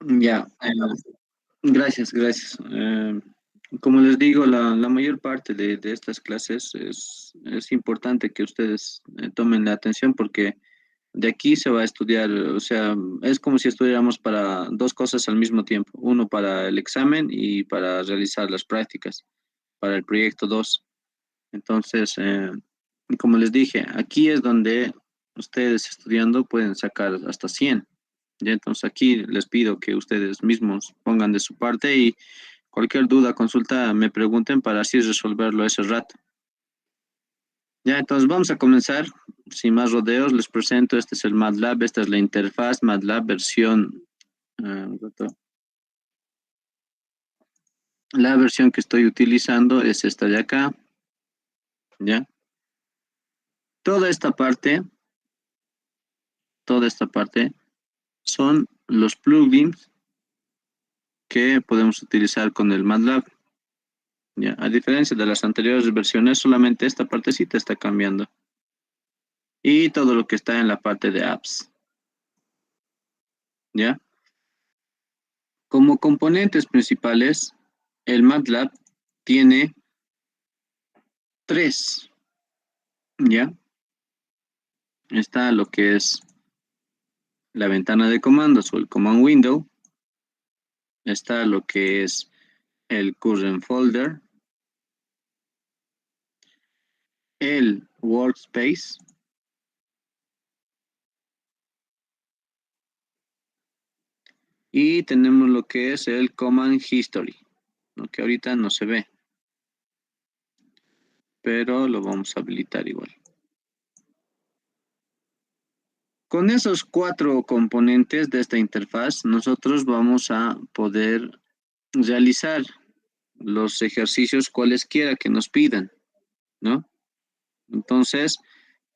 Ya, gracias, gracias. Como les digo, la mayor parte de estas clases es importante que ustedes tomen la atención porque de aquí se va a estudiar, o sea, es como si estudiáramos para dos cosas al mismo tiempo, uno para el examen y para realizar las prácticas, para el proyecto 2. Entonces, como les dije, aquí es donde ustedes estudiando pueden sacar hasta 100. Ya, entonces aquí les pido que ustedes mismos pongan de su parte y cualquier duda, consulta, me pregunten para así resolverlo ese rato. Ya, entonces vamos a comenzar. Sin más rodeos, les presento, este es el MATLAB, esta es la interfaz MATLAB versión, la versión que estoy utilizando es esta de acá, ¿ya? Toda esta parte, toda esta parte son los plugins que podemos utilizar con el MATLAB. Ya, a diferencia de las anteriores versiones, solamente esta partecita está cambiando. Y todo lo que está en la parte de apps. ¿Ya? Como componentes principales, el MATLAB tiene tres. ¿Ya? Está lo que es la ventana de comandos o el command window. Está lo que es el current folder, el workspace y tenemos lo que es el command history, lo que ahorita no se ve, pero lo vamos a habilitar igual. Con esos cuatro componentes de esta interfaz, nosotros vamos a poder realizar los ejercicios cualesquiera que nos pidan, ¿no? Entonces,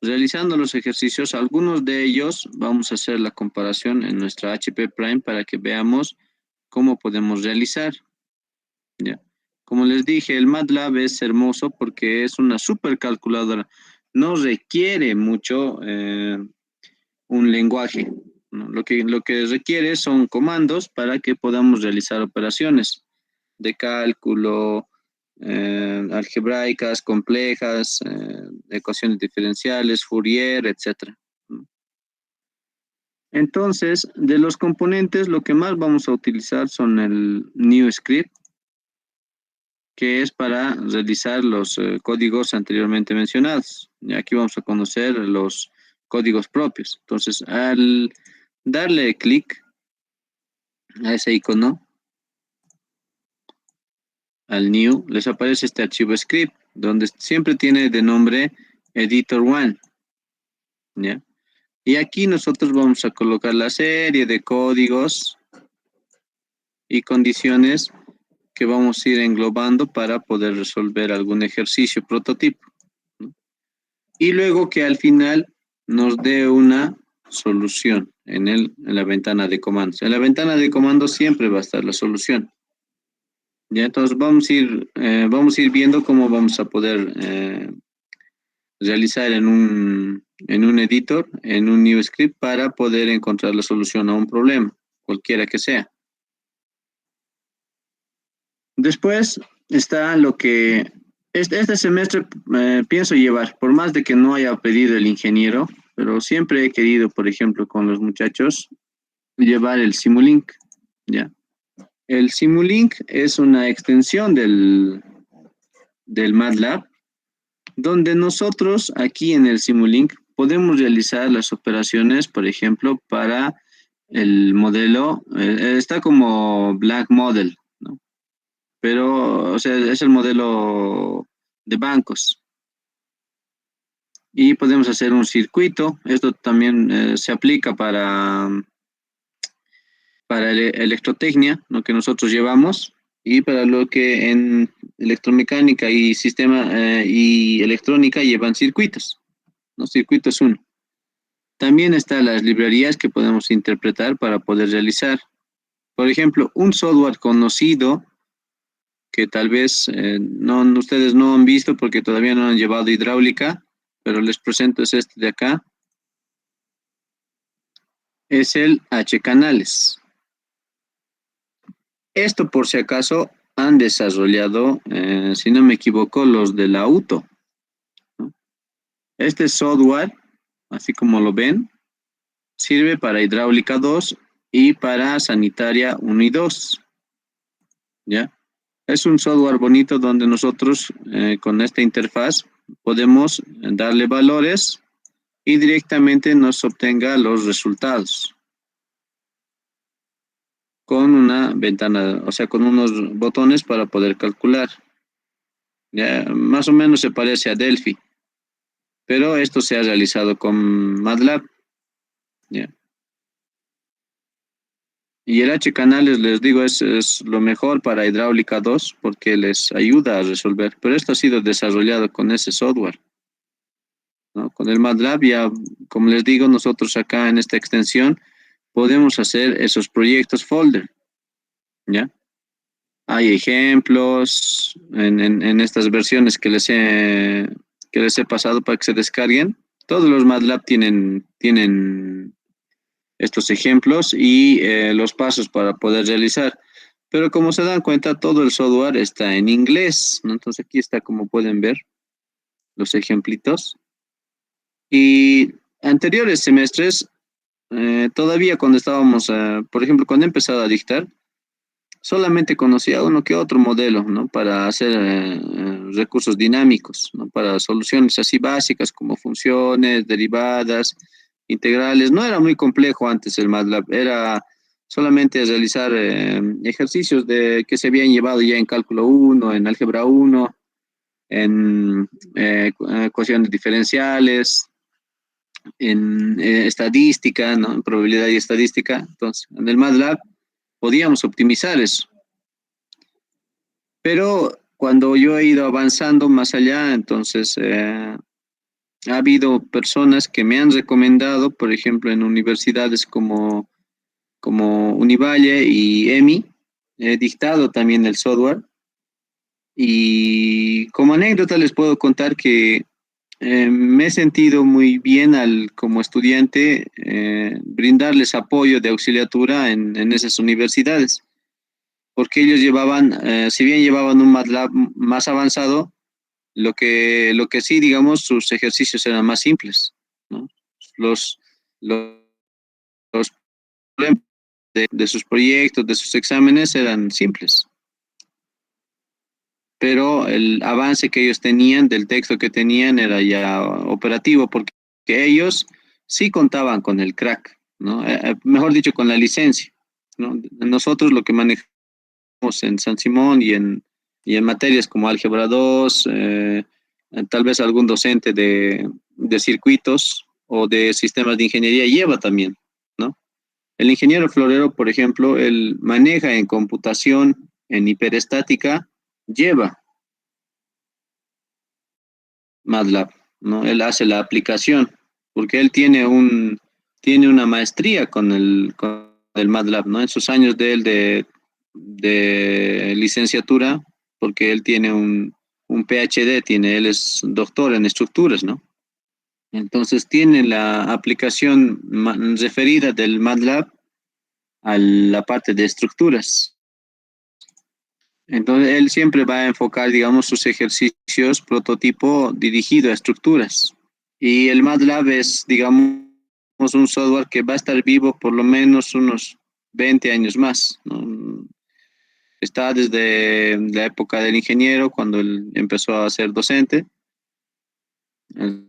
realizando los ejercicios, algunos de ellos vamos a hacer la comparación en nuestra HP Prime para que veamos cómo podemos realizar, ¿ya? Como les dije, el MATLAB es hermoso porque es una supercalculadora. No requiere mucho un lenguaje, ¿no? Lo que requiere son comandos para que podamos realizar operaciones de cálculo, algebraicas, complejas, ecuaciones diferenciales, Fourier, etcétera, ¿no? Entonces, de los componentes, lo que más vamos a utilizar son el new script, que es para realizar los códigos anteriormente mencionados. Y aquí vamos a conocer los códigos propios. Entonces, al darle clic a ese icono, al new, les aparece este archivo script, donde siempre tiene de nombre editor one, ¿ya? Y aquí nosotros vamos a colocar la serie de códigos y condiciones que vamos a ir englobando para poder resolver algún ejercicio prototipo, ¿no? Y luego que al final nos dé una solución en la ventana de comandos. En la ventana de comandos siempre va a estar la solución. Ya, entonces vamos a ir viendo cómo vamos a poder realizar en un editor, en un new script, para poder encontrar la solución a un problema, cualquiera que sea. Después está lo que este semestre pienso llevar, por más de que no haya pedido el ingeniero, pero siempre he querido, por ejemplo, con los muchachos, llevar el Simulink, ¿ya? El Simulink es una extensión del MATLAB, donde nosotros aquí en el Simulink podemos realizar las operaciones, por ejemplo, para el modelo, está como Black Model, ¿no? Pero, o sea, es el modelo de bancos. Y podemos hacer un circuito, esto también se aplica para electrotecnia, lo que nosotros llevamos, y para lo que en electromecánica y sistema y electrónica llevan circuitos, ¿no? Circuito es uno. También están las librerías que podemos interpretar para poder realizar. Por ejemplo, un software conocido que tal vez ustedes no han visto porque todavía no han llevado hidráulica, pero les presento es este de acá, es el H-Canales. Esto por si acaso han desarrollado, si no me equivoco, los de la UTO, ¿no? Este software, así como lo ven, sirve para hidráulica 2 y para sanitaria 1 y 2, ¿ya? Es un software bonito donde nosotros con esta interfaz podemos darle valores y directamente nos obtenga los resultados con una ventana, o sea, con unos botones para poder calcular. Ya, más o menos se parece a Delphi, pero esto se ha realizado con MATLAB. Ya. Y el H-Canales, les digo, es lo mejor para hidráulica 2 porque les ayuda a resolver, pero esto ha sido desarrollado con ese software, ¿no? Con el MATLAB ya, como les digo, nosotros acá en esta extensión podemos hacer esos proyectos folder, ¿ya? Hay ejemplos en estas versiones que les he pasado para que se descarguen. Todos los MATLAB tienen estos ejemplos y los pasos para poder realizar. Pero como se dan cuenta, todo el software está en inglés, ¿no? Entonces aquí está, como pueden ver, los ejemplitos. Y anteriores semestres, todavía cuando estábamos, por ejemplo, cuando he empezado a dictar, solamente conocía uno que otro modelo, ¿no? Para hacer recursos dinámicos, ¿no? Para soluciones así básicas como funciones, derivadas, integrales. No era muy complejo antes el MATLAB, era solamente realizar ejercicios que se habían llevado ya en cálculo uno, en álgebra uno, en ecuaciones diferenciales, en estadística, ¿no? En probabilidad y estadística. Entonces, en el MATLAB podíamos optimizar eso. Pero cuando yo he ido avanzando más allá, entonces ha habido personas que me han recomendado, por ejemplo, en universidades como Univalle y EMI, he dictado también el software. Y como anécdota les puedo contar que me he sentido muy bien como estudiante brindarles apoyo de auxiliatura en esas universidades, porque ellos llevaban, si bien llevaban un MATLAB más avanzado, lo que sí, digamos, sus ejercicios eran más simples, ¿no? Los, los, los problemas de sus proyectos, de sus exámenes eran simples, pero el avance que ellos tenían del texto que tenían era ya operativo, porque ellos sí contaban con el crack, ¿no? Mejor dicho, con la licencia, ¿no? Nosotros lo que manejamos en San Simón y en materias como álgebra 2, tal vez algún docente de circuitos o de sistemas de ingeniería lleva también, ¿no? El ingeniero florero, por ejemplo, él maneja en computación, en hiperestática, lleva MATLAB, ¿no? Él hace la aplicación, porque él tiene una maestría con el MATLAB, ¿no? En sus años de él de licenciatura, porque él tiene un PhD, él es doctor en estructuras, ¿no? Entonces tiene la aplicación referida del MATLAB a la parte de estructuras. Entonces él siempre va a enfocar, digamos, sus ejercicios prototipo dirigido a estructuras. Y el MATLAB es, digamos, un software que va a estar vivo por lo menos unos 20 años más, ¿no? Está desde la época del ingeniero, cuando él empezó a ser docente, eh,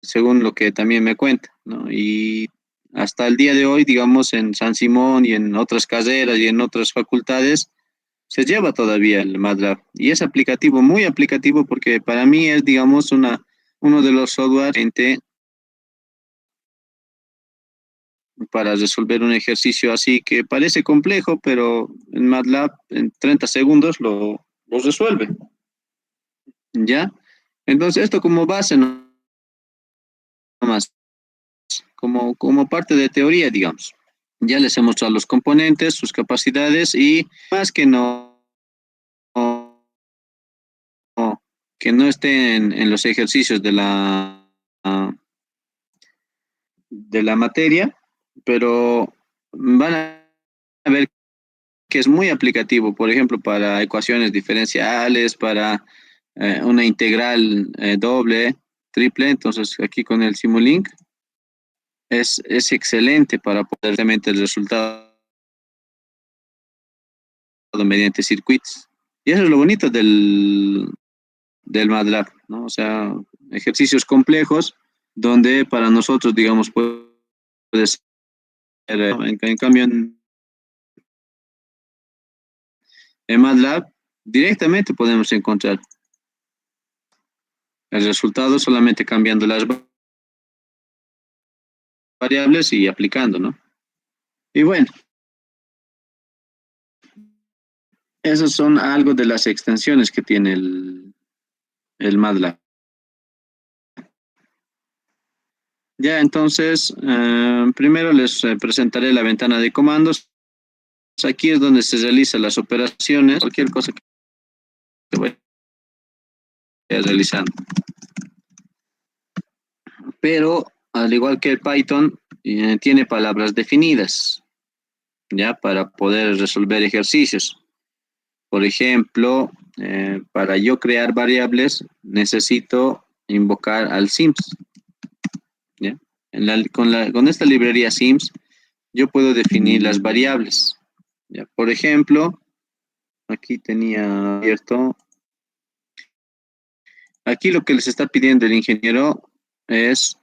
según lo que también me cuenta, ¿no? Y hasta el día de hoy, digamos, en San Simón y en otras carreras y en otras facultades, se lleva todavía el MATLAB. Y es aplicativo, muy aplicativo, porque para mí es, digamos, uno de los software para resolver un ejercicio así que parece complejo, pero en MATLAB en 30 segundos lo resuelve, ¿ya? Entonces, esto como base nomás, como parte de teoría, digamos. Ya les he mostrado los componentes, sus capacidades y más que no estén en los ejercicios de la materia, pero van a ver que es muy aplicativo, por ejemplo, para ecuaciones diferenciales, para una integral doble, triple. Entonces, aquí con el Simulink es excelente para poder realmente el resultado mediante circuitos. Y eso es lo bonito del MATLAB, ¿no? O sea, ejercicios complejos donde para nosotros, digamos, puede ser, en cambio, en MATLAB directamente podemos encontrar el resultado solamente cambiando las variables y aplicando, ¿no? Y bueno, esas son algo de las extensiones que tiene el MATLAB. Ya, entonces, primero les presentaré la ventana de comandos. Aquí es donde se realizan las operaciones, cualquier cosa que vaya realizando. Pero, al igual que el Python, tiene palabras definidas, ¿ya? Para poder resolver ejercicios. Por ejemplo, para yo crear variables, necesito invocar al sims, ¿ya? Con esta librería sims, yo puedo definir las variables, ¿ya? Por ejemplo, aquí tenía abierto. Aquí lo que les está pidiendo el ingeniero es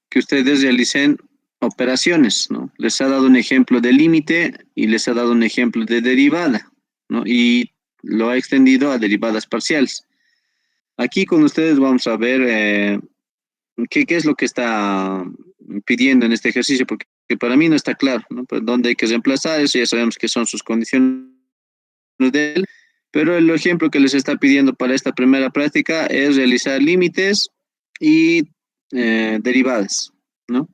que ustedes realicen operaciones, ¿no? Les ha dado un ejemplo de límite y les ha dado un ejemplo de derivada, ¿no? Y lo ha extendido a derivadas parciales. Aquí con ustedes vamos a ver qué es lo que está pidiendo en este ejercicio, porque para mí no está claro, ¿no? Pues dónde hay que reemplazar, eso ya sabemos que son sus condiciones de él, pero el ejemplo que les está pidiendo para esta primera práctica es realizar límites y derivadas, ¿no?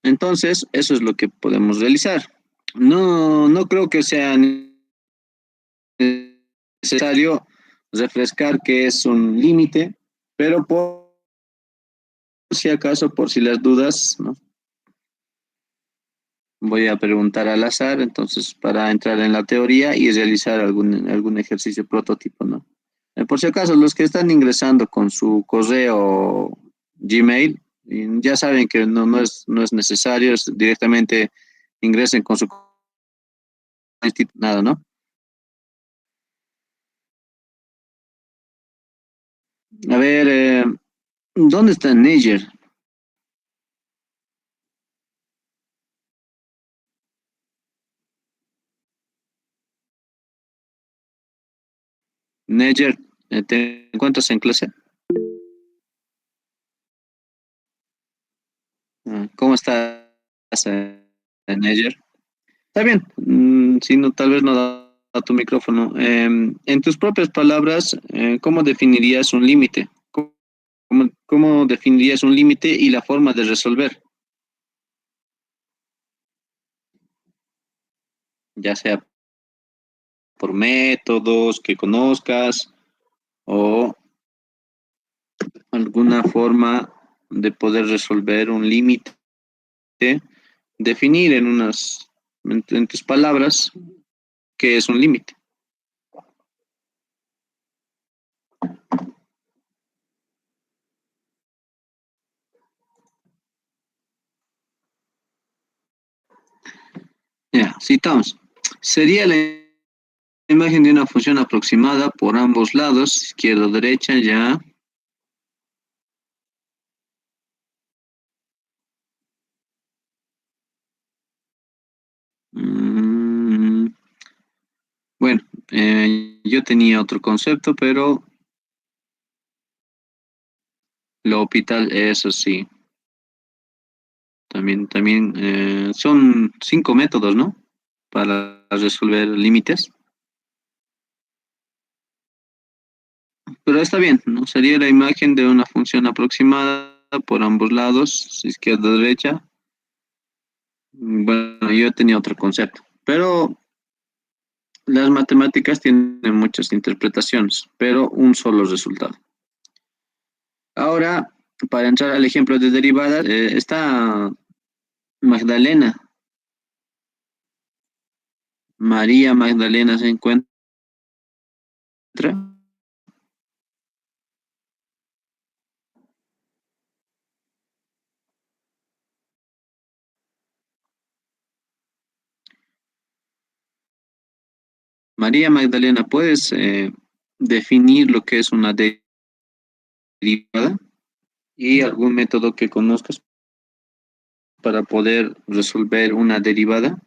Entonces, eso es lo que podemos realizar. No creo que sea necesario refrescar qué es un límite, pero por si acaso, por si las dudas, ¿no? Voy a preguntar al azar, entonces, para entrar en la teoría y realizar algún ejercicio prototipo, ¿no? Por si acaso, los que están ingresando con su correo Gmail, ya saben que no es necesario, es directamente ingresen con su nada, ¿no? A ver, ¿dónde está Niger? Niger, ¿te encuentras en clase? ¿Cómo estás, Niger? Está bien, si no, tal vez no da tu micrófono. En tus propias palabras, ¿cómo definirías un límite? ¿Cómo definirías un límite y la forma de resolver? Ya sea por métodos que conozcas o alguna forma de poder resolver un límite, definir en tus palabras qué es un límite. Ya, citamos. Sería la imagen de una función aproximada por ambos lados, izquierda o derecha, ya. Mm, bueno, yo tenía otro concepto, pero lo hospital, eso sí. También son 5 métodos, ¿no? Para resolver límites. Pero está bien, ¿no? Sería la imagen de una función aproximada por ambos lados, izquierda o derecha. Bueno, yo tenía otro concepto. Pero las matemáticas tienen muchas interpretaciones, pero un solo resultado. Ahora, para entrar al ejemplo de derivadas, está Magdalena. María Magdalena se encuentra. María Magdalena, ¿puedes definir lo que es una derivada y algún método que conozcas para poder resolver una derivada?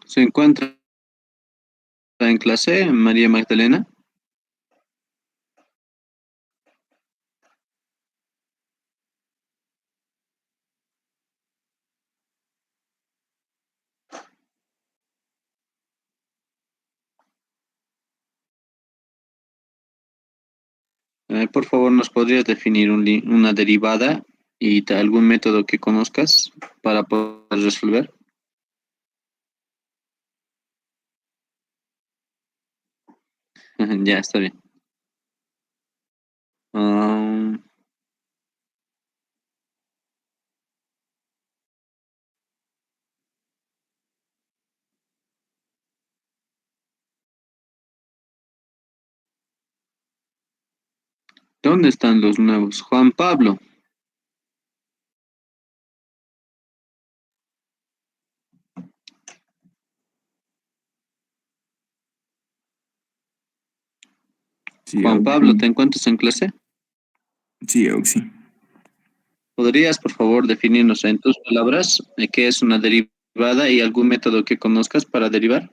¿Se encuentra en clase, María Magdalena? Por favor, ¿nos podrías definir una derivada y algún método que conozcas para poder resolver? Ya, está bien. Ah, ¿dónde están los nuevos? Juan Pablo. Sí, Juan Pablo, ¿te Auxi. encuentras en clase? Sí, Auxi. ¿Podrías, por favor, definirnos en tus palabras qué es una derivada y algún método que conozcas para derivar?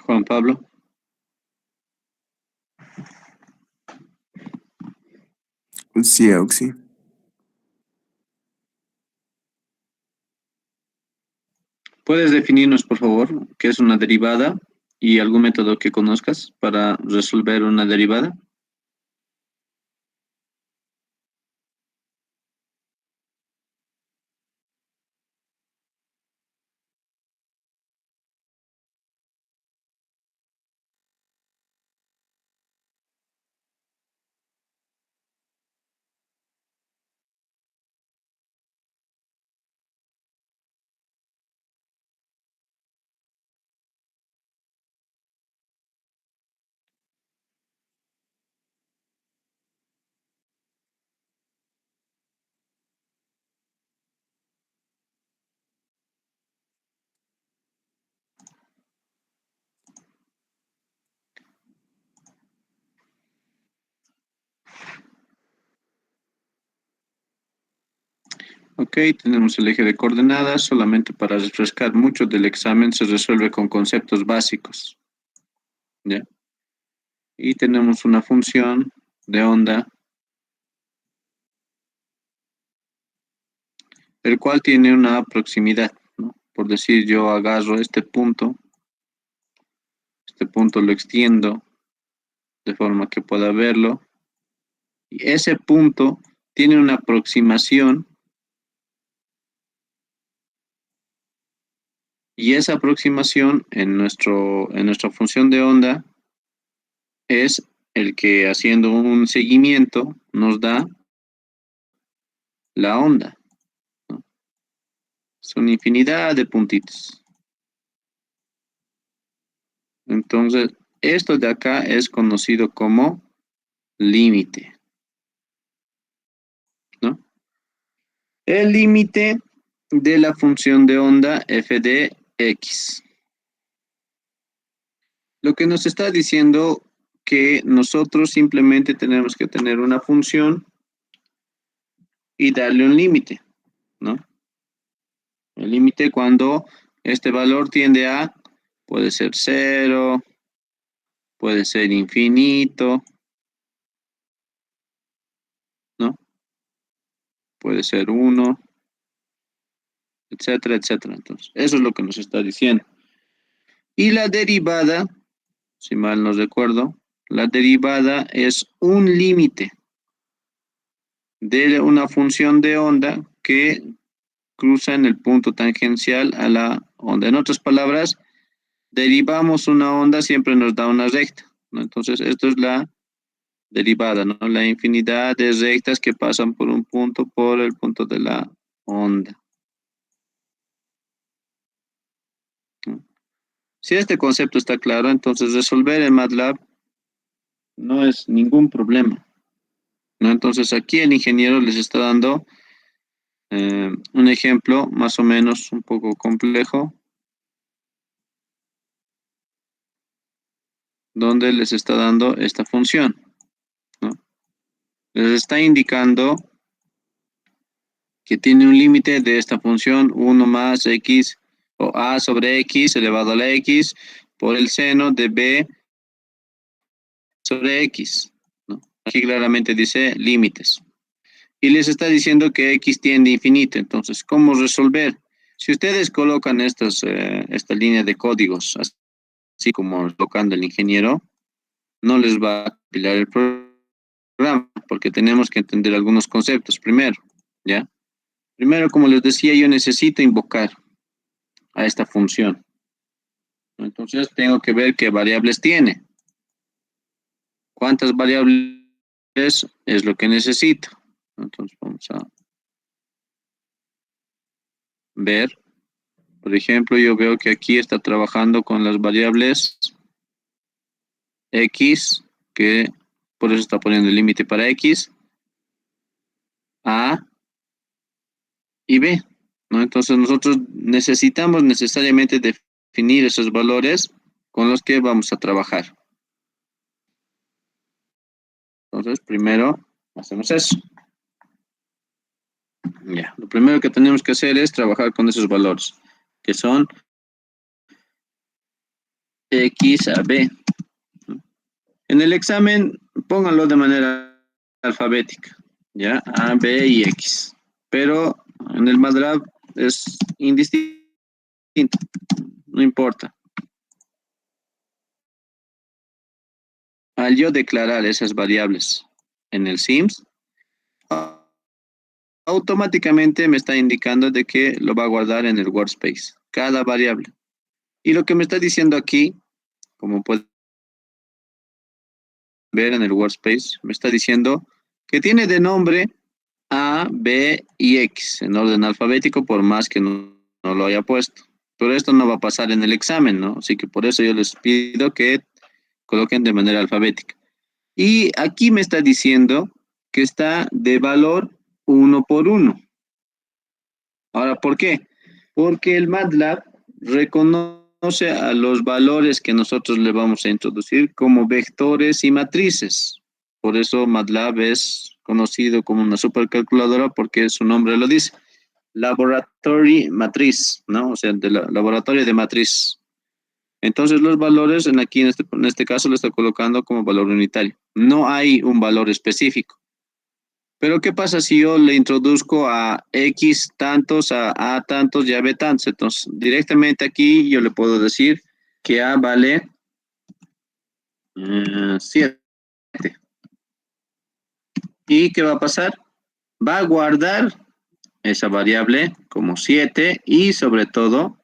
Juan Pablo, Sí, Auxi. ¿puedes definirnos, por favor, qué es una derivada y algún método que conozcas para resolver una derivada? Ok, tenemos el eje de coordenadas. Solamente para refrescar, mucho del examen se resuelve con conceptos básicos, ¿ya? Y tenemos una función de onda, el cual tiene una proximidad, ¿no? Por decir, yo agarro este punto lo extiendo de forma que pueda verlo, y ese punto tiene una aproximación, y esa aproximación en nuestra función de onda es el que haciendo un seguimiento nos da la onda, ¿no? Son infinidad de puntitos. Entonces, esto de acá es conocido como límite. El límite de la función de onda f de x. Lo que nos está diciendo que nosotros simplemente tenemos que tener una función y darle un límite, ¿no? El límite cuando este valor tiende a, puede ser 0, puede ser infinito, ¿no? Puede ser 1, etcétera, etcétera. Entonces, eso es lo que nos está diciendo. Y la derivada, si mal no recuerdo, la derivada es un límite de una función de onda que cruza en el punto tangencial a la onda. En otras palabras, derivamos una onda, siempre nos da una recta, ¿no? Entonces, esto es la derivada, ¿no? La infinidad de rectas que pasan por un punto, por el punto de la onda, ¿no? Si este concepto está claro, entonces resolver en MATLAB no es ningún problema, ¿no? Entonces, aquí el ingeniero les está dando un ejemplo más o menos un poco complejo, donde les está dando esta función, ¿no? Les está indicando que tiene un límite de esta función 1 más x o a sobre x elevado a la x por el seno de b sobre x, ¿no? Aquí claramente dice límites. Y les está diciendo que x tiende a infinito. Entonces, ¿cómo resolver? Si ustedes colocan esta línea de códigos, así como tocando el ingeniero, no les va a compilar el programa, porque tenemos que entender algunos conceptos primero, ¿ya? Primero, como les decía, yo necesito invocar a esta función. Entonces, tengo que ver qué variables tiene. ¿Cuántas variables es lo que necesito? Entonces, vamos a ver. Por ejemplo, yo veo que aquí está trabajando con las variables x, que por eso está poniendo el límite para x, a y b, ¿no? Entonces, nosotros necesitamos necesariamente definir esos valores con los que vamos a trabajar. Entonces, primero hacemos eso. Ya, lo primero que tenemos que hacer es trabajar con esos valores, que son x a b. En el examen, pónganlo de manera alfabética, ¿ya? A, B y X. Pero en el MATLAB es indistinto, no importa. Al yo declarar esas variables en el SIMS, automáticamente me está indicando de que lo va a guardar en el workspace, cada variable. Y lo que me está diciendo aquí, como pueden ver en el workspace, me está diciendo que tiene de nombre A, B y X en orden alfabético, por más que no lo haya puesto. Pero esto no va a pasar en el examen, ¿no? Así que por eso yo les pido que coloquen de manera alfabética. Y aquí me está diciendo que está de valor 1 por 1. Ahora, ¿por qué? Porque el MATLAB reconoce a los valores que nosotros le vamos a introducir como vectores y matrices. Por eso MATLAB es conocido como una supercalculadora, porque su nombre lo dice. Laboratory matriz, ¿no? O sea, laboratorio de matriz. Entonces los valores aquí en este caso lo está colocando como valor unitario. No hay un valor específico. Pero ¿qué pasa si yo le introduzco a X tantos, a tantos y a B tantos? Entonces, directamente aquí yo le puedo decir que A vale 7. ¿Y qué va a pasar? Va a guardar esa variable como 7 y sobre todo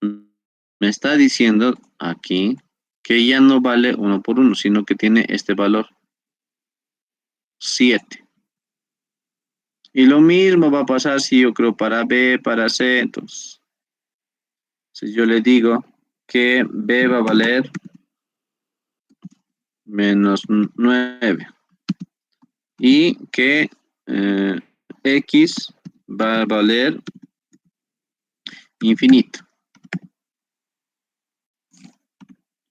me está diciendo aquí que ya no vale 1 por 1, sino que tiene este valor 7. Y lo mismo va a pasar si yo creo para B, para C. Entonces, si yo le digo que B va a valer menos 9 y que X va a valer infinito.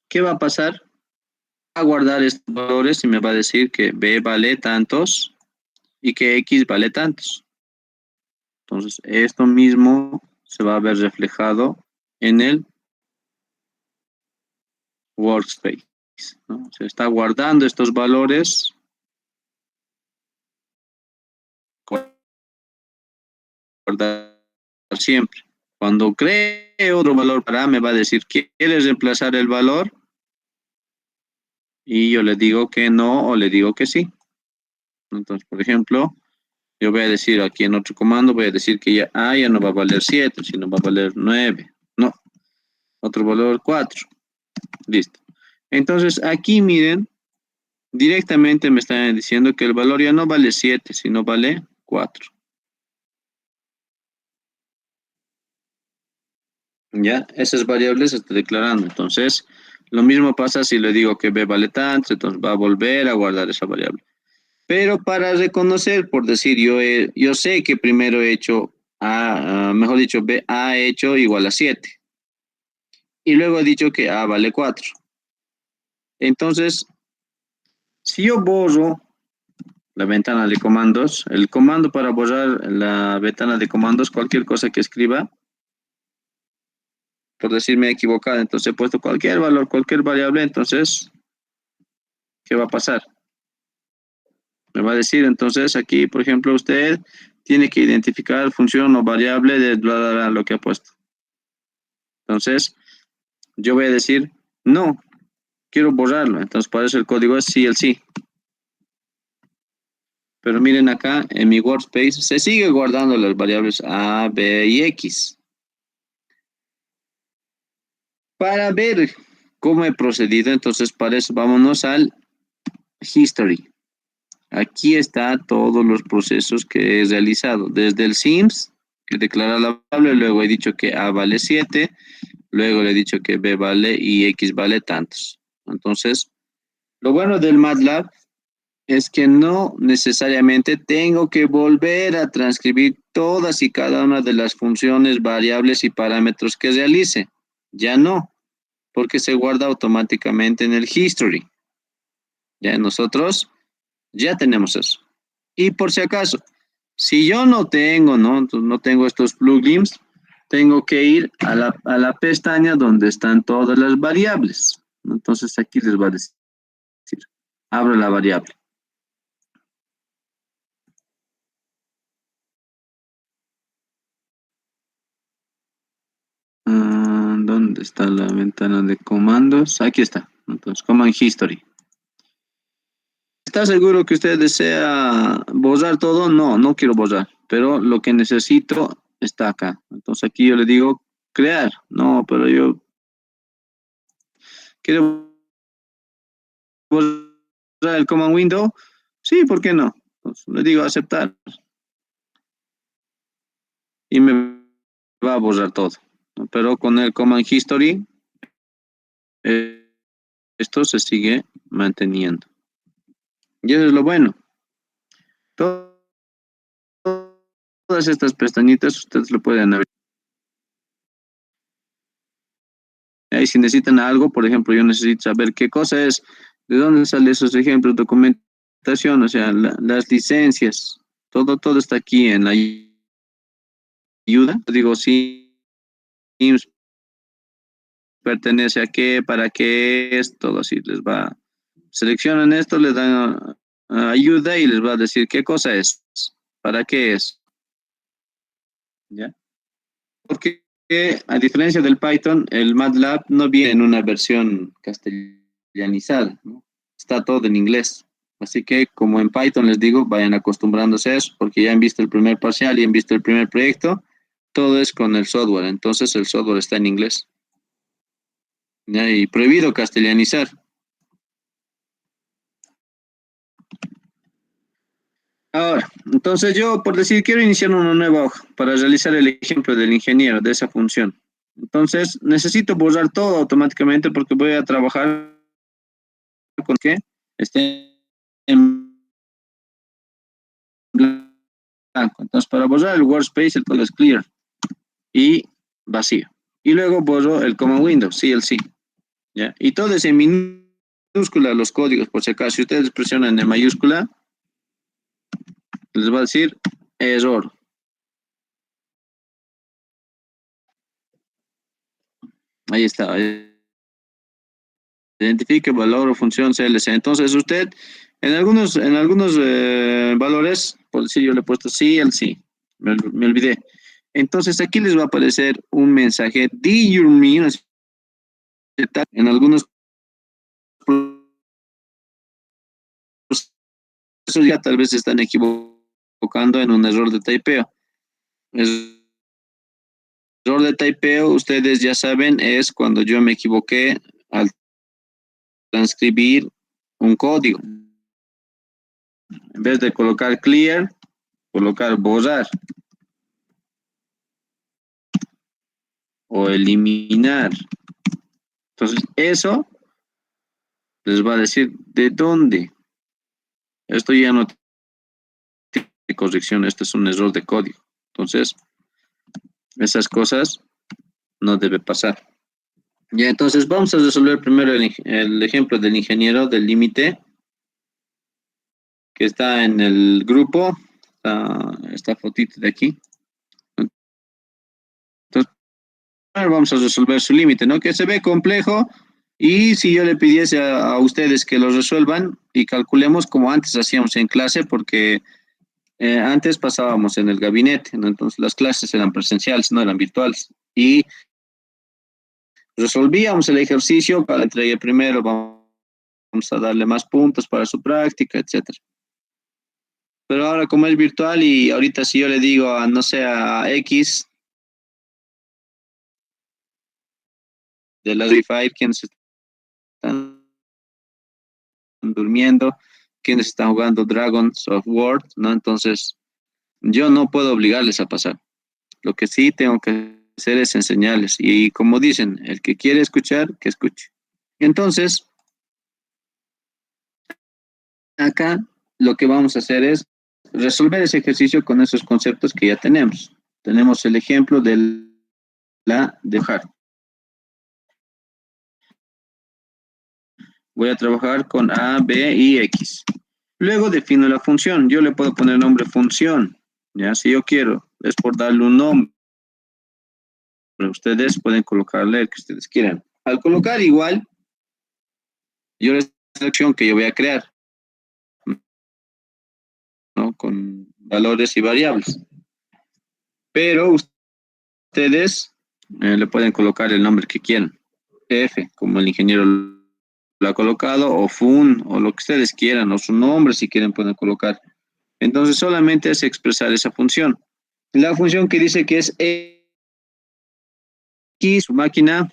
¿Qué va a pasar? Va a guardar estos valores y me va a decir que B vale tantos y que X vale tantos. Entonces, esto mismo se va a ver reflejado en el workspace, ¿no? Se está guardando estos valores guardar siempre. Cuando cree otro valor para A, me va a decir, ¿quieres reemplazar el valor? Y yo le digo que no o le digo que sí. Entonces, por ejemplo, yo voy a decir aquí en otro comando, voy a decir que ya A ya no va a valer 7, sino va a valer 9. No, otro valor 4. Listo. Entonces, aquí miren, directamente me están diciendo que el valor ya no vale 7, sino vale 4. Ya, esas variables se está declarando. Entonces, lo mismo pasa si le digo que B vale tanto, entonces va a volver a guardar esa variable. Pero para reconocer, por decir, yo sé que primero he hecho A, mejor dicho, B ha hecho igual a 7. Y luego he dicho que A vale 4. Entonces, si yo borro la ventana de comandos, el comando para borrar la ventana de comandos, cualquier cosa que escriba, por decirme equivocado, entonces he puesto cualquier valor, cualquier variable, entonces, ¿qué va a pasar? Me va a decir, entonces, aquí, por ejemplo, usted tiene que identificar función o variable de bla, bla, bla, lo que ha puesto. Entonces, yo voy a decir, no, quiero borrarlo. Entonces, para eso el código es sí, el sí. Pero miren acá, en mi workspace, se sigue guardando las variables A, B y X. Para ver cómo he procedido, entonces, para eso, vámonos al history. Aquí está todos los procesos que he realizado, desde el sims, que declara la variable, luego he dicho que A vale 7, luego le he dicho que B vale y X vale tantos. Entonces, lo bueno del MATLAB es que no necesariamente tengo que volver a transcribir todas y cada una de las funciones, variables y parámetros que realice. Ya no, porque se guarda automáticamente en el history. Ya nosotros ya tenemos eso. Y por si acaso, si yo no tengo, ¿no? Entonces, no tengo estos plugins, tengo que ir a la pestaña donde están todas las variables. Entonces aquí les va a decir, abro la variable. ¿Dónde está la ventana de comandos? Aquí está. Entonces, Command History. ¿Está seguro que usted desea borrar todo? No, no quiero borrar, pero lo que necesito está acá. Entonces aquí yo le digo crear. No, pero yo quiero borrar el Command Window. Sí, ¿por qué no? Entonces, le digo aceptar y me va a borrar todo, ¿no? Pero con el Command History, eh, esto se sigue manteniendo. Y eso es lo bueno. Todas estas pestañitas ustedes lo pueden abrir. Y si necesitan algo, por ejemplo, yo necesito saber qué cosa es, de dónde salen esos ejemplos, documentación, o sea, las licencias, todo está aquí en la ayuda. Digo, sí, IMSS pertenece a qué, para qué es, todo así les va. Seleccionan esto, les dan ayuda y les va a decir qué cosa es, para qué es, ¿ya? Porque a diferencia del Python, el MATLAB no viene en una versión castellanizada, ¿no? Está todo en inglés. Así que como en Python les digo, vayan acostumbrándose a eso, porque ya han visto el primer parcial y han visto el primer proyecto, todo es con el software, entonces el software está en inglés. ¿Ya? Y prohibido castellanizar. Ahora, entonces yo, por decir, quiero iniciar una nueva hoja para realizar el ejemplo del ingeniero de esa función. Entonces, necesito borrar todo automáticamente porque voy a trabajar con que esté en blanco. Entonces, para borrar el workspace, el código es clear y vacío. Y luego borro el command window, CLC. ¿Ya? Y todo es en minúscula los códigos, por si acaso. Si ustedes presionan en mayúscula, les va a decir error. Ahí está. Identifique valor o función CLC. Entonces usted, en algunos valores, por decir yo le he puesto CLC, me olvidé. Entonces aquí les va a aparecer un mensaje, en algunos procesos ya tal vez se están equivocando en un error de typeo. Error de typeo, ustedes ya saben, es cuando yo me equivoqué al transcribir un código. En vez de colocar clear, colocar borrar o eliminar. Entonces, eso les va a decir de dónde. Esto ya no tiene corrección, esto es un error de código. Entonces, esas cosas no debe pasar. Ya, entonces vamos a resolver primero el ejemplo del ingeniero del límite que está en el grupo, esta fotito de aquí. Entonces, primero vamos a resolver su límite, ¿no? Que se ve complejo y si yo le pidiese a ustedes que lo resuelvan y calculemos como antes hacíamos en clase, porque antes pasábamos en el gabinete, ¿no? Entonces las clases eran presenciales, no eran virtuales. Y resolvíamos el ejercicio, para la entrega primero vamos a darle más puntos para su práctica, etcétera. Pero ahora como es virtual y ahorita si yo le digo a, no sé, a X de la Free Fire, quienes están durmiendo, quienes están jugando Dragons of War, ¿no? Entonces yo no puedo obligarles a pasar. Lo que sí tengo que hacer es enseñarles. Y como dicen, el que quiere escuchar, que escuche. Entonces, acá lo que vamos a hacer es resolver ese ejercicio con esos conceptos que ya tenemos. Tenemos el ejemplo de la dejar. Voy a trabajar con A, B y X. Luego defino la función. Yo le puedo poner nombre función. Ya, si yo quiero, es por darle un nombre. Pero ustedes pueden colocarle el que ustedes quieran. Al colocar igual, yo les la acción que yo voy a crear, ¿no? Con valores y variables. Pero ustedes le pueden colocar el nombre que quieran. F, como el ingeniero lo ha colocado, o fun, o lo que ustedes quieran, o su nombre si quieren pueden colocar. Entonces solamente es expresar esa función. La función que dice que es X, su máquina,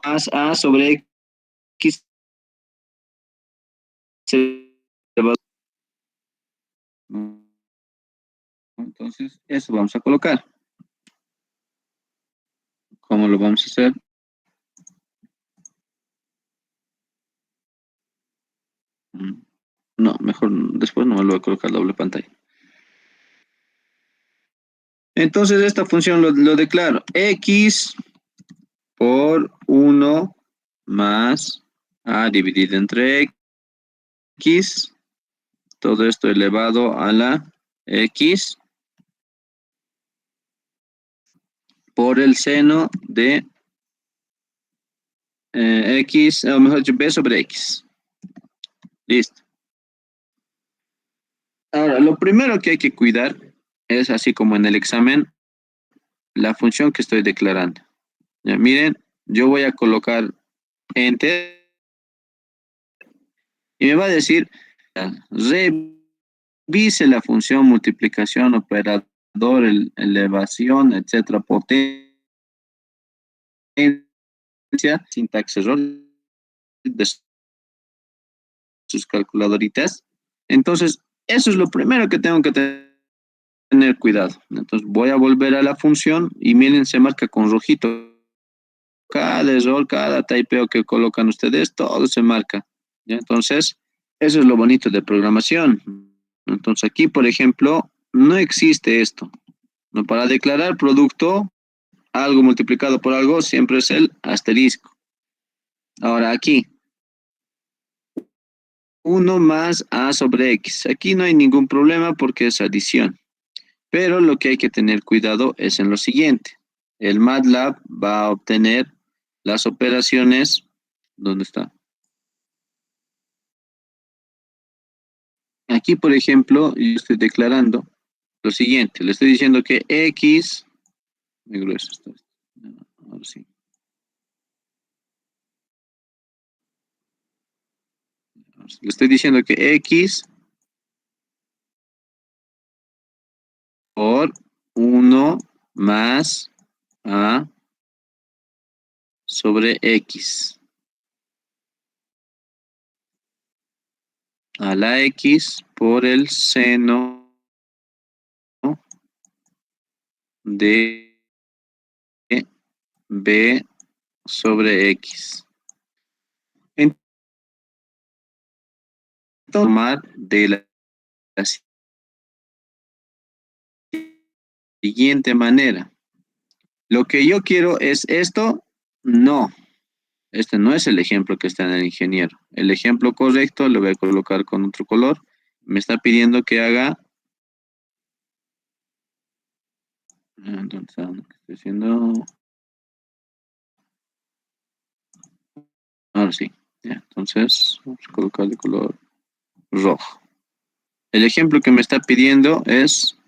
más A sobre X se va. Entonces, eso vamos a colocar. ¿Cómo lo vamos a hacer? No, mejor después no me lo voy a colocar doble pantalla. Entonces, esta función lo declaro. X por 1 más A dividido entre X. Todo esto elevado a la X por el seno de X, o mejor dicho, B sobre X. Listo. Ahora, lo primero que hay que cuidar es, así como en el examen, la función que estoy declarando. Ya, miren, yo voy a colocar Enter y me va a decir, revise la función multiplicación, operador, elevación, etcétera, potencia, sintaxis error de sus calculadoritas. Entonces, eso es lo primero que tengo que tener cuidado. Entonces, voy a volver a la función y miren, se marca con rojito. Cada error, cada typeo que colocan ustedes, todo se marca. ¿Ya? Entonces, Eso es lo bonito de programación. Entonces aquí, por ejemplo, no existe esto, ¿no? Para declarar producto, algo multiplicado por algo, siempre es el asterisco. Ahora aquí, 1 más a sobre x. Aquí no hay ningún problema porque es adición. Pero lo que hay que tener cuidado es en lo siguiente. El MATLAB va a obtener las operaciones. ¿Dónde está? Aquí, por ejemplo, yo estoy declarando lo siguiente. Le estoy diciendo que x, muy grueso está. Ahora sí. Le estoy diciendo que x por 1 más a sobre x. A la x por el seno de b sobre x. Entonces, tomar de la siguiente manera. Lo que yo quiero es esto, no. Este no es el ejemplo que está en el ingeniero. El ejemplo correcto lo voy a colocar con otro color. Me está pidiendo que haga. ¿Dónde está? ¿Qué estoy haciendo? Ahora sí. Ya, entonces, vamos a colocar de color rojo. El ejemplo que me está pidiendo es.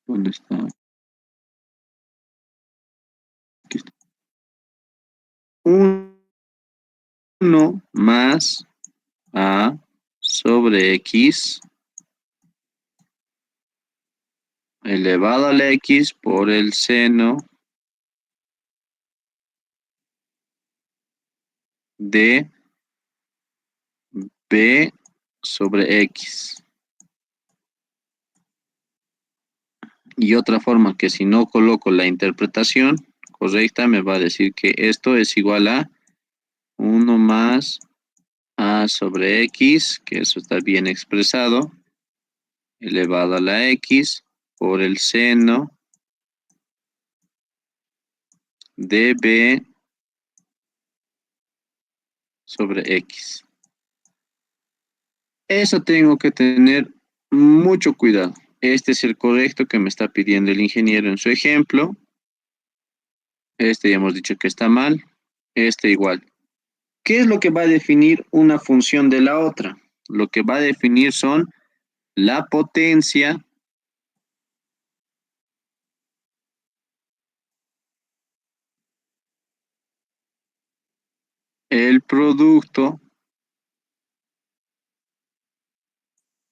¿Dónde está? Aquí está. 1 más a sobre x elevado a la x por el seno de b sobre x. Y otra forma que si no coloco la interpretación correcta me va a decir que esto es igual a 1 más a sobre x, que eso está bien expresado, elevado a la x por el seno de b sobre x. Eso tengo que tener mucho cuidado. Este es el correcto que me está pidiendo el ingeniero en su ejemplo. Este ya hemos dicho que está mal. Este igual. ¿Qué es lo que va a definir una función de la otra? Lo que va a definir son la potencia, el producto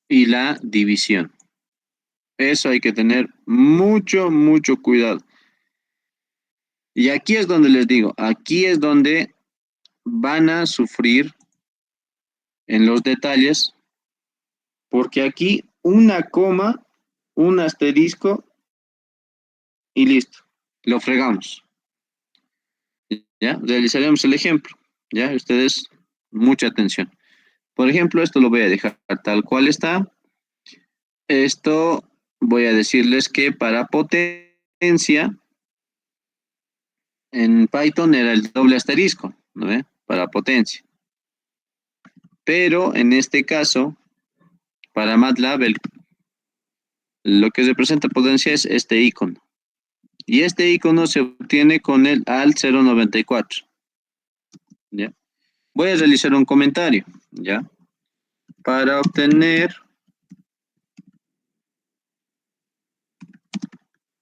y la división. Eso hay que tener mucho, mucho cuidado. Y aquí es donde les digo, aquí es donde van a sufrir en los detalles, porque aquí una coma, un asterisco y listo, lo fregamos. ¿Ya? Realizaremos el ejemplo. ¿Ya? Ustedes, mucha atención. Por ejemplo, esto lo voy a dejar tal cual está. Esto voy a decirles que para potencia, en Python era el doble asterisco, ¿no ve? Para potencia. Pero en este caso, para MATLAB, lo que representa potencia es este icono. Y este icono se obtiene con el alt 094. ¿Ya? Voy a realizar un comentario, ¿ya? Para obtener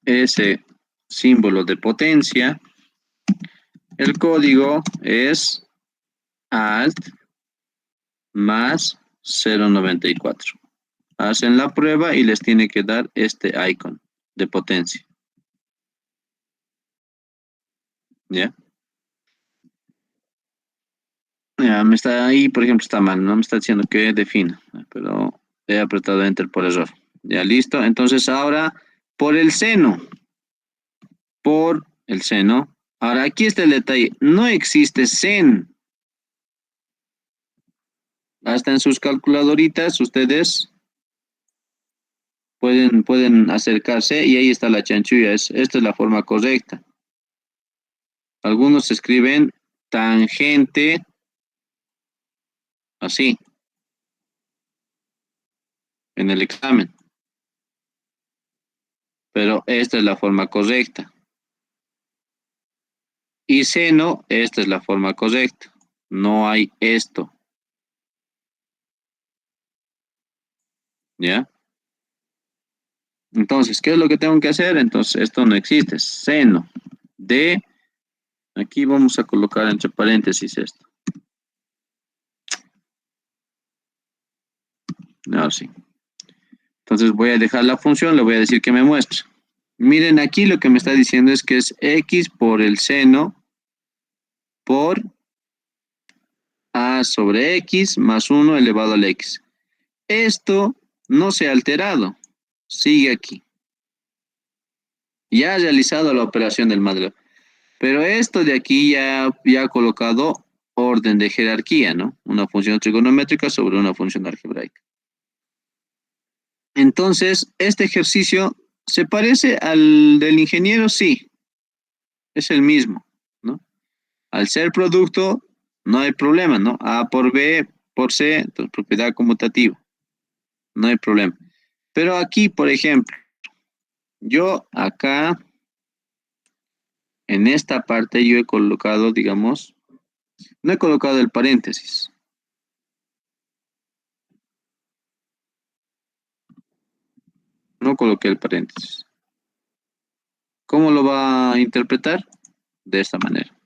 ese símbolo de potencia, el código es alt más 094. Hacen la prueba y les tiene que dar este icon de potencia. ¿Ya? Ya, me está ahí, por ejemplo, está mal, no me está diciendo que defina, pero he apretado Enter por error. Ya, listo. Entonces ahora, por el seno, Ahora, aquí está el detalle. No existe sen. Hasta en sus calculadoritas ustedes pueden acercarse y ahí está la chanchulla. Esta es la forma correcta. Algunos escriben tangente así en el examen, pero esta es la forma correcta. Y seno, esta es la forma correcta. No hay esto, ¿ya? Entonces, ¿qué es lo que tengo que hacer? Entonces, esto no existe. Seno de, aquí vamos a colocar entre paréntesis esto. Ahora sí. Entonces voy a dejar la función, le voy a decir que me muestre. Miren, aquí lo que me está diciendo es que es x por el seno por a sobre x más 1 elevado al x. Esto no se ha alterado, sigue aquí. Ya ha realizado la operación del MATLAB. Pero esto de aquí ya ha colocado orden de jerarquía, ¿no? Una función trigonométrica sobre una función algebraica. Entonces, este ejercicio se parece al del ingeniero, sí, es el mismo, ¿no? Al ser producto, no hay problema, ¿no? A por B por C, entonces propiedad conmutativa, no hay problema. Pero aquí, por ejemplo, yo acá, en esta parte, yo he colocado, digamos, no he colocado el paréntesis. No coloqué el paréntesis. ¿Cómo lo va a interpretar? De esta manera.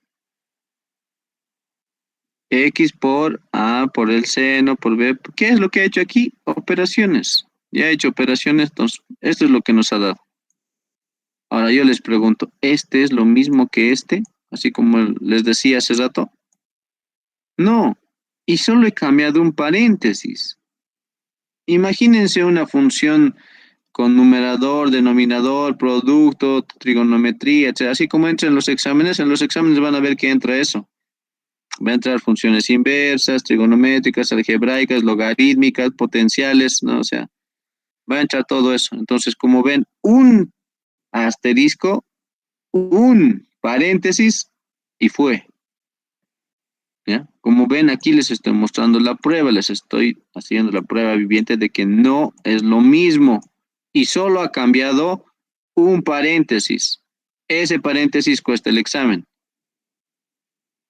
X por A por el seno por B. ¿Qué es lo que ha hecho aquí? Operaciones. Ya ha hecho operaciones, entonces esto es lo que nos ha dado. Ahora yo les pregunto, ¿este es lo mismo que este? Así como les decía hace rato. No, y solo he cambiado un paréntesis. Imagínense una función con numerador, denominador, producto, trigonometría, etc. Así como entra en los exámenes van a ver que entra eso. Va a entrar funciones inversas, trigonométricas, algebraicas, logarítmicas, potenciales, ¿no? O sea, va a entrar todo eso. Entonces, como ven, un asterisco, un paréntesis y fue, ¿ya? Como ven, aquí les estoy mostrando la prueba, les estoy haciendo la prueba viviente de que no es lo mismo y solo ha cambiado un paréntesis. Ese paréntesis cuesta el examen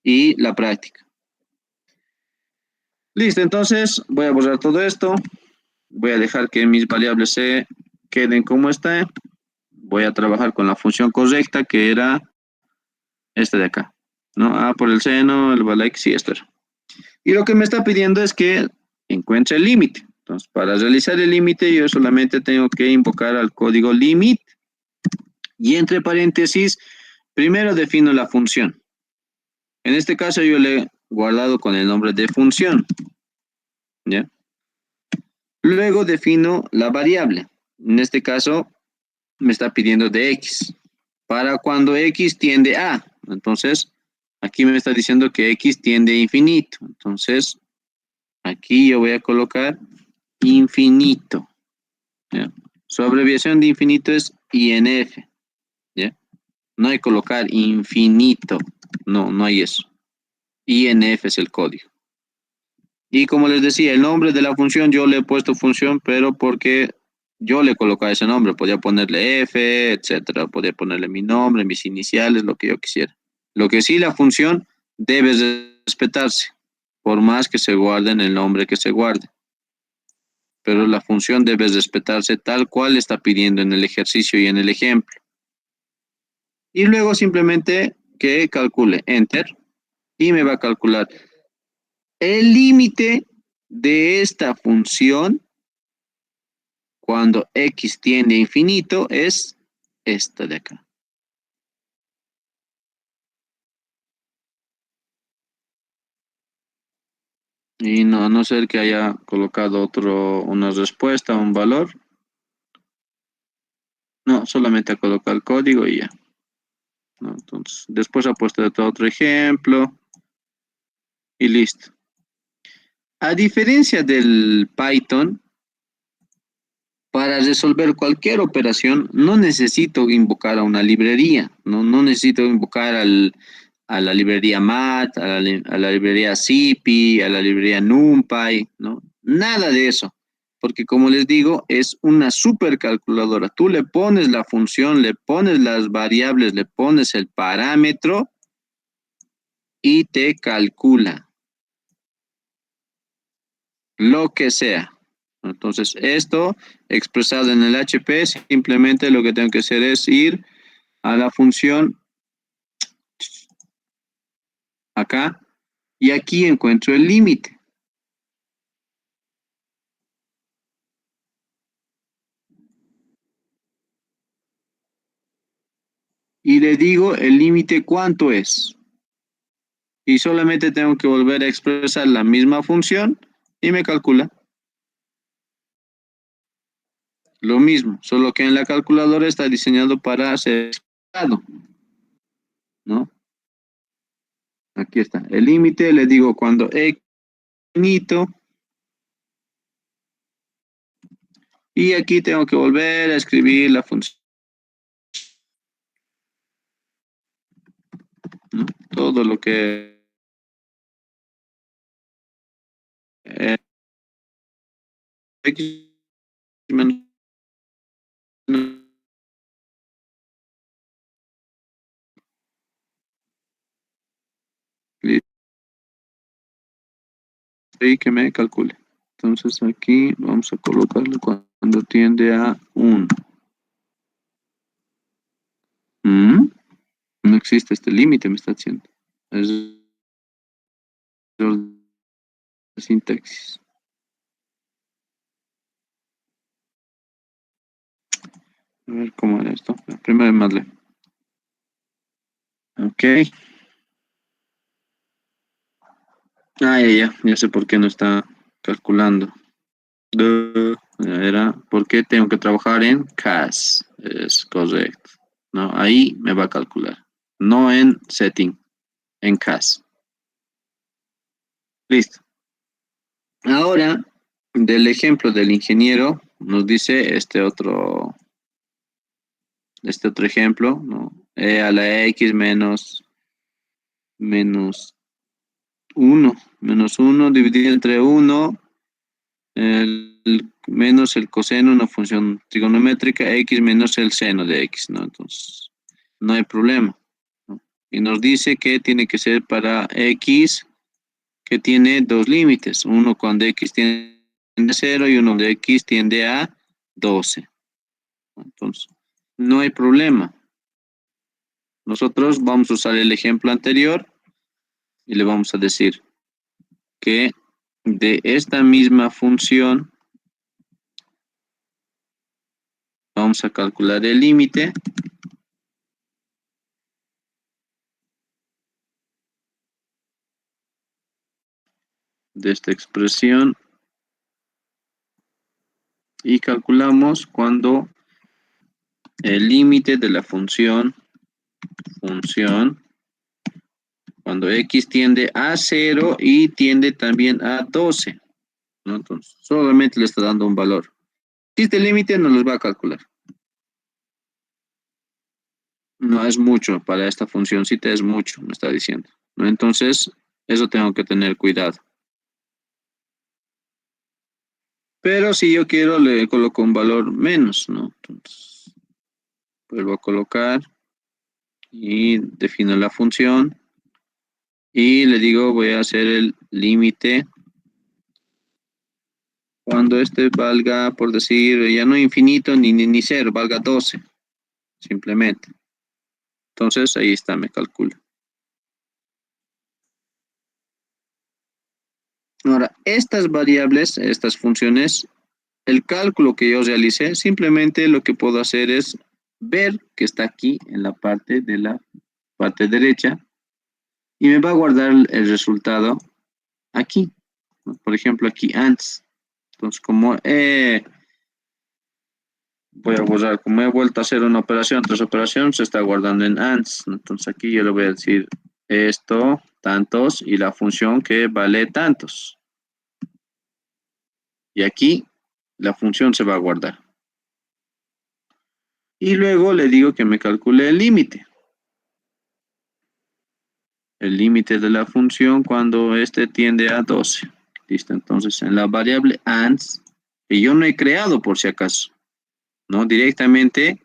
y la práctica. Listo, entonces voy a borrar todo esto. Voy a dejar que mis variables se queden como está. Voy a trabajar con la función correcta que era esta de acá, ¿no? A por el seno, el val x y esto era. Y lo que me está pidiendo es que encuentre el límite. Entonces, para realizar el límite, yo solamente tengo que invocar al código limit y entre paréntesis, primero defino la función. En este caso, yo le he guardado con el nombre de función, ¿ya? Luego defino la variable. En este caso, me está pidiendo de x. Para cuando x tiende a. Entonces, aquí me está diciendo que x tiende a infinito. Entonces, aquí yo voy a colocar infinito. ¿Ya? Su abreviación de infinito es INF. ¿Ya? No hay que colocar infinito. No, no hay eso. INF es el código. Y como les decía, el nombre de la función yo le he puesto función, pero porque yo le colocaba ese nombre. Podía ponerle F, etcétera. Podía ponerle mi nombre, mis iniciales, lo que yo quisiera. Lo que sí, la función debe respetarse, por más que se guarde en el nombre que se guarde. Pero la función debe respetarse tal cual está pidiendo en el ejercicio y en el ejemplo. Y luego simplemente que calcule Enter y me va a calcular el límite de esta función cuando x tiende a infinito es esta de acá. Y no, a no ser que haya colocado una respuesta, un valor. No, solamente a colocar el código y ya. ¿no? Entonces, después ha puesto otro ejemplo y listo. A diferencia del Python, para resolver cualquier operación no necesito invocar a una librería, no necesito invocar a la librería mat, a la librería CIPY, a la librería NumPy, ¿no? Nada de eso, porque como les digo, es una supercalculadora. Tú le pones la función, le pones las variables, le pones el parámetro y te calcula lo que sea. Entonces, esto expresado en el HP, simplemente lo que tengo que hacer es ir a la función acá y aquí encuentro el límite. Y le digo el límite cuánto es. Y solamente tengo que volver a expresar la misma función y me calcula. Lo mismo, solo que en la calculadora está diseñado para ser expresado, ¿no? Aquí está. El límite, le digo cuando x finito. Y aquí tengo que volver a escribir la función, ¿no? Todo lo que x menos y que me calcule. Entonces aquí vamos a colocarlo cuando tiende a 1. No existe este límite, me está diciendo. Es de sintaxis. A ver cómo era esto. Primero más leve. Ok. Ya sé por qué no está calculando. Era porque tengo que trabajar en CAS. Es correcto. No, ahí me va a calcular. No en setting, en CAS. Listo. Ahora, del ejemplo del ingeniero, nos dice este otro ejemplo, ¿no? E a la x menos 1, menos 1 dividido entre 1, menos el coseno, una función trigonométrica, x menos el seno de x, ¿no? Entonces, no hay problema, ¿no? Y nos dice que tiene que ser para x que tiene dos límites, uno cuando x tiende a 0 y uno cuando x tiende a 12. Entonces, no hay problema. Nosotros vamos a usar el ejemplo anterior y le vamos a decir que de esta misma función vamos a calcular el límite de esta expresión y calculamos cuando el límite de la función, cuando x tiende a 0 y tiende también a 12, ¿no? Entonces, solamente le está dando un valor. Si este límite no los va a calcular. No es mucho para esta funcióncita, es mucho, me está diciendo, ¿no? Entonces, eso tengo que tener cuidado. Pero si yo quiero, le coloco un valor menos, ¿no? Entonces, vuelvo a colocar y defino la función y le digo, voy a hacer el límite cuando este valga, por decir, ya no infinito ni 0, valga 12, simplemente. Entonces, ahí está, me calcula. Ahora, estas variables, estas funciones, el cálculo que yo realicé, simplemente lo que puedo hacer es ver que está aquí en la parte de la parte derecha y me va a guardar el resultado aquí, ¿no? Por ejemplo, aquí antes. Entonces, como Voy a borrar, como he vuelto a hacer una operación tras operación, se está guardando en ANDS. Entonces aquí yo le voy a decir esto, tantos, y la función que vale tantos. Y aquí la función se va a guardar. Y luego le digo que me calcule el límite. El límite de la función cuando este tiende a 12. Listo, entonces en la variable ANDS, que yo no he creado por si acaso, ¿no? Directamente,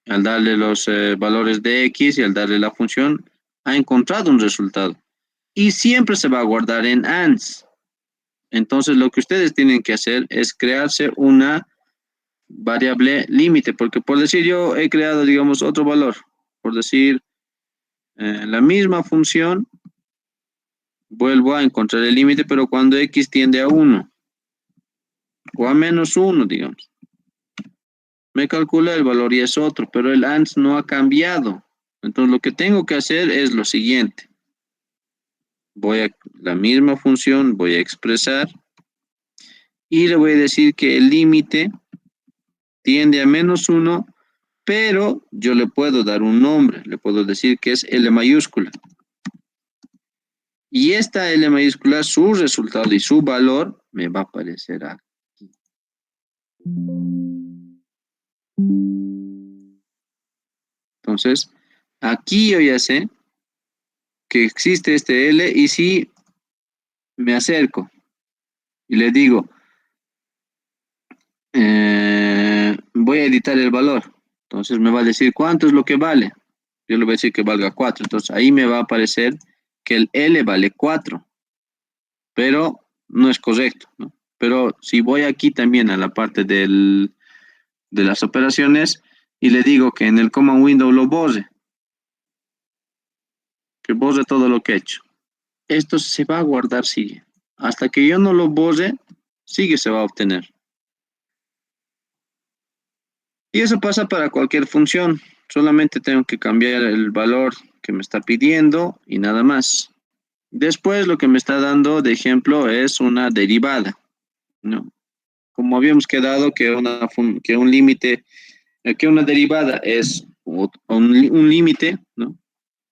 al darle los valores de X y al darle la función, ha encontrado un resultado. Y siempre se va a guardar en ANDS. Entonces lo que ustedes tienen que hacer es crearse una variable límite, porque por decir yo he creado, digamos, otro valor, por decir la misma función, vuelvo a encontrar el límite, pero cuando X tiende a 1 o a -1, digamos. Me calcula el valor y es otro, pero el ANS no ha cambiado. Entonces lo que tengo que hacer es lo siguiente. Voy a la misma función, voy a expresar y le voy a decir que el límite tiende a -1, pero yo le puedo dar un nombre, le puedo decir que es L mayúscula. Y esta L mayúscula, su resultado y su valor me va a aparecer aquí. Entonces, aquí yo ya sé que existe este L y si me acerco y le digo, voy a editar el valor, entonces me va a decir cuánto es lo que vale. Yo le voy a decir que valga 4, entonces ahí me va a aparecer que el L vale 4, pero no es correcto, ¿no? Pero si voy aquí también a la parte de las operaciones y le digo que en el command window lo borre, que borre todo lo que he hecho. Esto se va a guardar, sigue. Hasta que yo no lo borre, sigue se va a obtener. Y eso pasa para cualquier función. Solamente tengo que cambiar el valor que me está pidiendo y nada más. Después lo que me está dando de ejemplo es una derivada, ¿no? Como habíamos quedado que un límite, que una derivada es un límite, ¿no?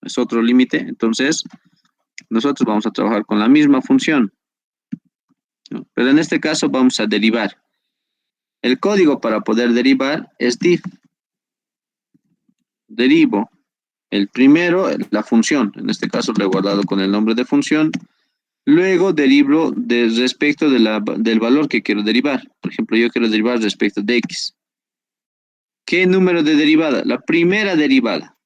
Es otro límite. Entonces, nosotros vamos a trabajar con la misma función, ¿no? Pero en este caso vamos a derivar. El código para poder derivar es div. Derivo el primero, la función. En este caso lo he guardado con el nombre de función. Luego derivo respecto del valor que quiero derivar. Por ejemplo, yo quiero derivar respecto de x. ¿Qué número de derivada? La primera derivada.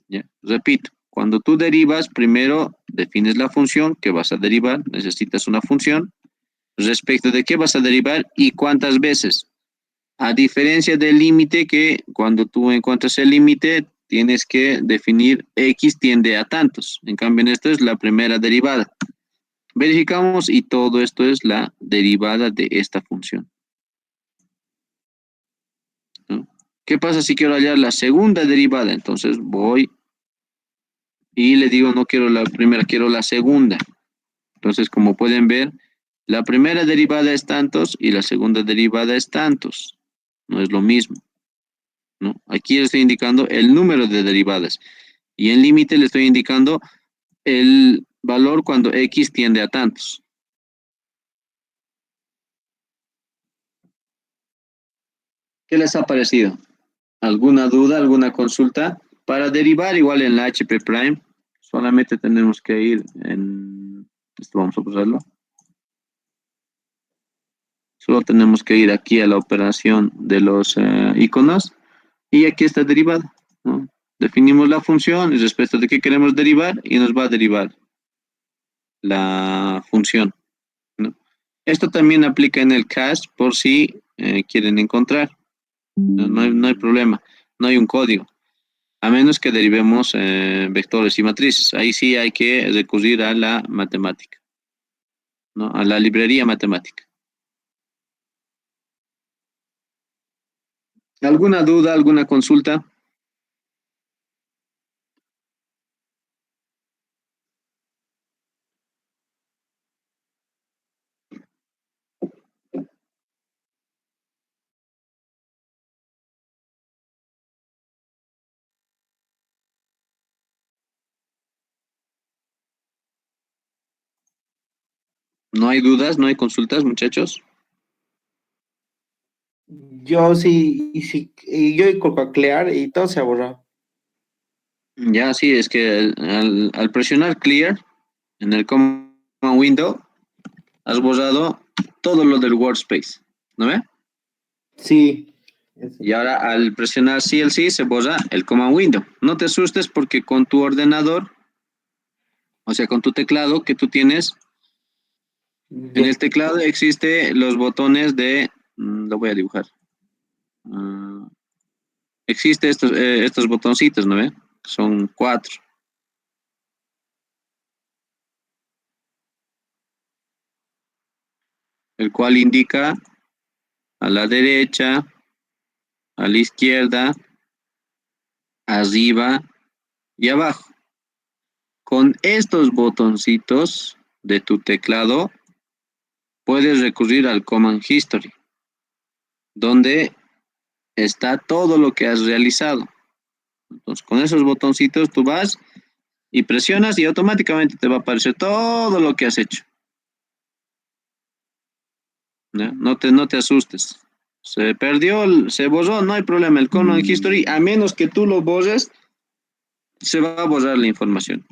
¿Ya? Repito, cuando tú derivas, primero defines la función que vas a derivar. Necesitas una función. Respecto de qué vas a derivar y cuántas veces. A diferencia del límite que cuando tú encuentras el límite tienes que definir x tiende a tantos. En cambio en esto es la primera derivada. Verificamos y todo esto es la derivada de esta función, ¿no? ¿Qué pasa si quiero hallar la segunda derivada? Entonces voy y le digo no quiero la primera, quiero la segunda. Entonces como pueden ver, la primera derivada es tantos y la segunda derivada es tantos. No es lo mismo, ¿no? Aquí le estoy indicando el número de derivadas y en límite le estoy indicando el valor cuando x tiende a tantos. ¿Qué les ha parecido? ¿Alguna duda, alguna consulta? Para derivar igual en la HP Prime, solamente tenemos que ir en... Esto vamos a usarlo. Solo tenemos que ir aquí a la operación de los iconos y aquí está derivada, ¿no? Definimos la función y respecto de qué queremos derivar y nos va a derivar la función, ¿no? Esto también aplica en el cast por si quieren encontrar. No hay problema, no hay un código. A menos que derivemos vectores y matrices. Ahí sí hay que recurrir a la matemática, ¿no? A la librería matemática. ¿Alguna duda, alguna consulta? ¿No hay dudas, no hay consultas, muchachos? Yo sí, y yo con clear y todo se ha borrado. Ya, sí, es que al presionar clear en el command window, has borrado todo lo del workspace, ¿no ve? Sí. Y ahora al presionar CLC se borra el command window. No te asustes porque con tu ordenador, o sea, con tu teclado que tú tienes, en Ya. el teclado existe los botones de, lo voy a dibujar. Ah, existe estos botoncitos, ¿no ve? Son 4, el cual indica a la derecha, a la izquierda, arriba y abajo. Con estos botoncitos de tu teclado puedes recurrir al Command History, donde está todo lo que has realizado. Entonces, con esos botoncitos tú vas y presionas y automáticamente te va a aparecer todo lo que has hecho. ¿Ya? No te asustes. Se perdió, se borró, no hay problema. El Command History, a menos que tú lo borres, se va a borrar la información.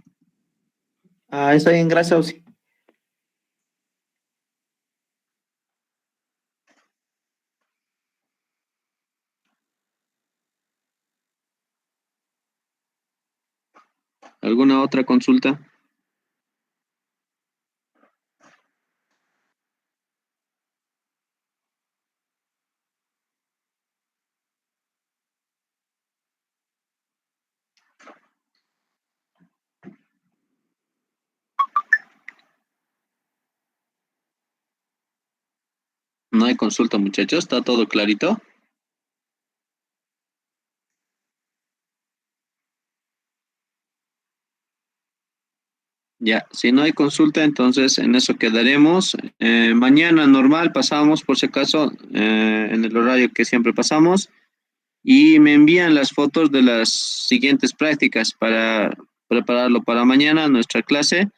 Ah, está bien, gracias, Auxi. ¿Alguna otra consulta? No hay consulta, muchachos. ¿Está todo clarito? Ya, si no hay consulta, entonces en eso quedaremos. Mañana normal pasamos, por si acaso, en el horario que siempre pasamos, y me envían las fotos de las siguientes prácticas para prepararlo para mañana, nuestra clase.